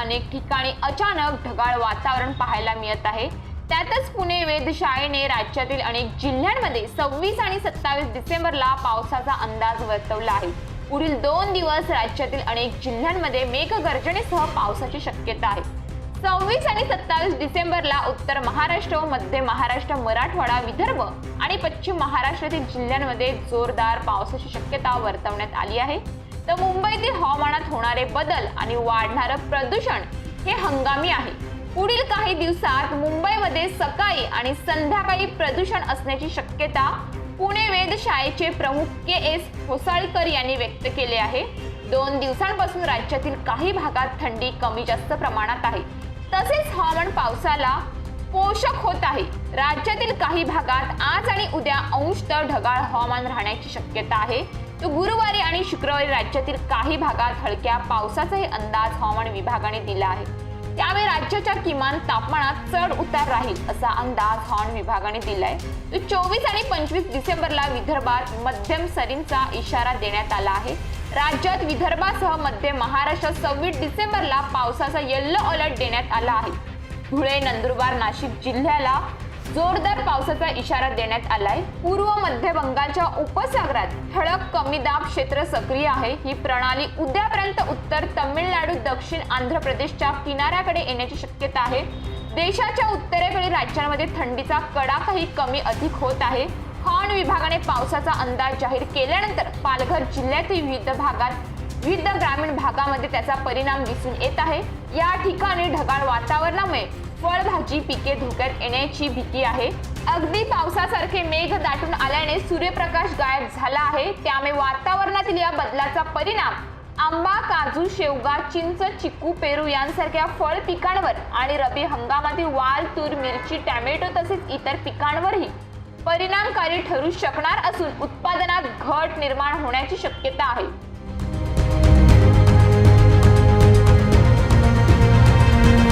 अनेक ठिकाणी अचानक ढगाळ वातावरण पाहायला मिळत आहे। त्यातच पुणे वेधशाळेने राज्यातील अनेक जिल्ह्यांमध्ये 26 आणि 27 डिसेंबरला पावसाचा अंदाज वर्तवला आहे। पुढील 2 दिवस राज्यातील अनेक जिल्ह्यांमध्ये मेघगर्जनेसह पावसाची शक्यता आहे। 26 आणि 27 डिसेंबरला उत्तर महाराष्ट्र, मध्य महाराष्ट्र, मराठवाडा, विदर्भ आणि पश्चिम महाराष्ट्रातील जिल्ह्यांमध्ये जोरदार पावसाची शक्यता वर्तवण्यात आली आहे। तर मुंबईतील हवामानात होणारे बदल आणि वाढणारं प्रदूषण हे हंगामी आहे। पुढील काही दिवसात मुंबईमध्ये सकाळी आणि संध्याकाळी प्रदूषण असण्याची शक्यता पुणे वेधशाळेचे प्रमुख के.एस. होसाळकर यांनी व्यक्त केले आहे। 2 दिवसांपासून राज्यातील काही भागात थंडी कमी जास्त प्रमाणात आहे। तसेच हवामान पावसाला पोषक होत आहे। राज्यातील काही भागात आज आणि उद्या अंशतः ढगाळ हवामान राहण्याची शक्यता आहे। तर गुरुवारी आणि शुक्रवारी राज्यातील काही भागात हलक्या पावसाचाही अंदाज हवामान विभागाने दिला आहे। त्यामुळे राज्याच्या किमान तापमानात चढ उतार राहील असा अंदाज हवामान विभागाने दिलाय। तर 24 आणि 25 डिसेंबरला विदर्भात मध्यम सरींचा इशारा देण्यात आला आहे। राज्यात विदर्भासह मध्य महाराष्ट्रात 26 डिसेंबरला पावसाचा येलो अलर्ट देण्यात आला आहे। धुळे, नंदुरबार, नाशिक जिल्ह्याला जोरदार पावसाचा इशारा देण्यात आलाय। पूर्व मध्य बंगालच्या उपसागरात ठळक कमी दाब क्षेत्र सक्रिय आहे। ही प्रणाली उद्यापर्यंत उत्तर तामिळनाडू, दक्षिण आंध्र प्रदेशच्या किनाऱ्याकडे येण्याची शक्यता आहे। देशाच्या उत्तरेकडील राज्यांमध्ये थंडीचा कडाकाही कमी अधिक होत आहे। हवामान विभागाने पावसाचा अंदाज जाहीर केल्यानंतर पालघर जिल्ह्यातील विविध ग्रामीण भागामध्ये त्याचा परिणाम दिसून येत आहे। या ठिकाणी ढगाळ वातावरणामुळे फळभाजी पिके धोक्यात येण्याची भीती आहे। अगदी पावसासारखे मेघ दाटून आल्याने सूर्यप्रकाश गायब झाला आहे। त्यामुळे वातावरणातील या बदलाचा परिणाम आंबा, काजू, शेवगा, चिंच, चिकू, पेरू यांसारख्या फळ पिकांवर आणि रब्बी हंगामातील वाल, तूर, मिरची, टोमॅटो तसेच इतर पिकांवरही परिणामकारी ठरू शकणार असून उत्पादनात घट निर्माण होण्याची शक्यता आहे।